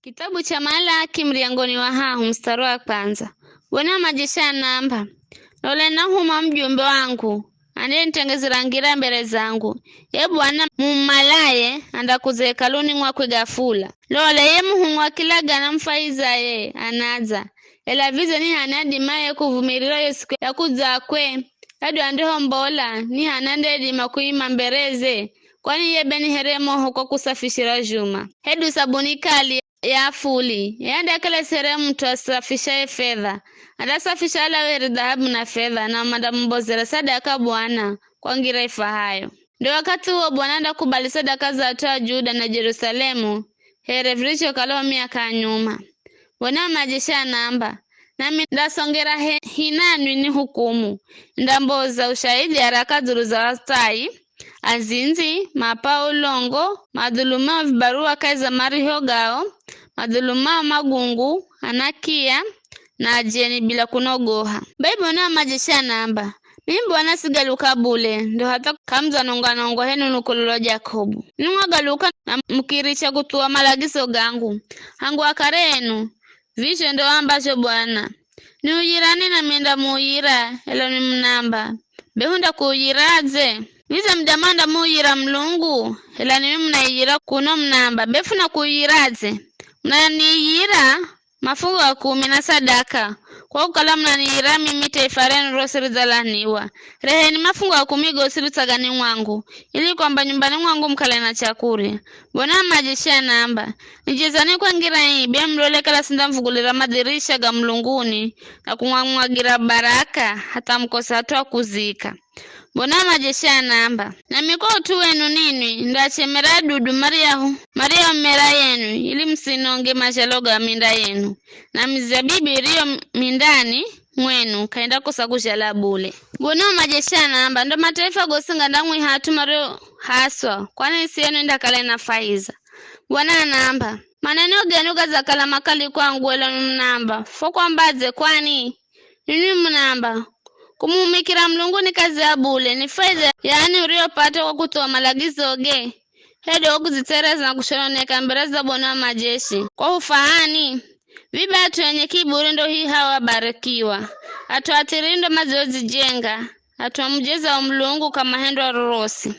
Kitabu cha Malaki mliangoni wa hahu mstari wa kwanza. Bwana majesha namba. Lole na huma mjumbe wangu. Ande nitengezera ngira mbele zangu. Ye Bwana mumalaye anda kuzekaluni mwakwe gafula. Lole ye muhumwa kilaga na mfaiza ye anaza. Ela vize ni hanadi maye kuvumirira yo siku ya kuzakwe. Hadu andeho mbola ni hanande di makuima mbereze. Kwani ye beni heremo huko kusafishira juma. Hedu sabuni kali ya fuli. Yanda kala seremu mtu asafisha fedha. Adasafisha ala weri dhahabu na fedha na madambozera sadaka Bwana kwa ngira ifahayo. Ndio wakati huo Bwana anda kubali sadaka za toa Juda na Jerusalemu. Herevricho kalo miaka nyuma. Bwana majesha namba. Nami ndasongera hinanwi ni hukumu. Ndamboza ushahidi haraka zuru za wastai. Azinzi, mapaulongo, madhuluma vibarua kaiza mariho gao, madhuluma magungu, anakia, na ajeni bila kunogoha. Baibu na majesha namba. Mimi Bwana sigaluka bule, ndo hata kamza nongo henu nukulolo Jakobu. Nimwagaluka na mkirisha kutua malagiso gangu. Hangu akarenu, visho ndo ambacho Bwana. Ni ujirani na mienda muujira, elo ni mnamba. Behunda kuujiraze. Niza mdamanda muujira mlungu, ela ni mnaijira kuno mnamba. Befu na kuujiraze. Mnaniijira mafungu wa 10 na sadaka. Kwa ukala mnaniijira mimi taifarenu rosiri zalaniwa. Reheni mafungu wa 10 gosiru tagani mwangu. Ili kwamba nyumbani mwangu mkale na chakuri. Bwana majesha namba. Nijezani kwa ngira hii. Bia mlole kala sinda mfugulira madirisha ga mlunguni. Na kumwagira baraka. Hata mkosa hatua kuzika. Bwana majesha namba. Na miko utu wenu nini. Ndachemera dudu Maria umera yenu. Ili msinonge mashaloga minda yenu. Na mizabibi iliyo mindani mwenu. Kaenda kusagusha la bule. Bwana majesha namba. Ndo mataifa gosinga ndamwi hatu mario haswa. Kwani isi yenu indakale na faiza. Bwana namba. Maneno genuga za kalamakali kwa nguwelo mnamba. Fokwa mbaze kwani. Nini mnamba. Kumumikira mlungu ni kazi ya bule. Ni faiza yaani uriopata kwa kutoa malagizo ge. Hedo okuzitereza na kushononeka mbeleza Bwana majeshi. Kwa ufahani. Viba atu yenye kiburi ndo hii hawa barikiwa. Atu atirindo mazoezi jenga. Atu amujeza wa mlungu kama hendo wa rorosi.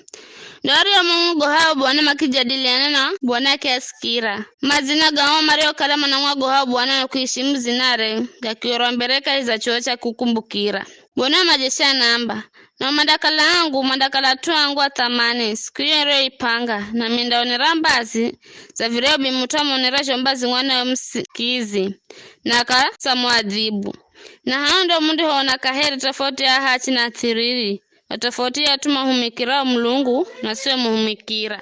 Ndori ya mungu hao Bwana makijadiliana na Bwana kiasikira. Mazina gawa mario kalama na mwago hao Bwana kuishimu zinare. Gakiorombereka iza chocha kukumbukira. Bwana majesha namba. Na mandakala angu, mandakala tuangu atamani. Siku yero ipanga. Na mindaoni rambazi. Za vireo bimutamu nirajo mbazi mwana msikizi. Na ka samuadhibu. Na hao ndo mundi hoona kaheri tofauti ya hachi na tiriri. Na tofauti ya tuma humikira mlungu na sio muhumikira.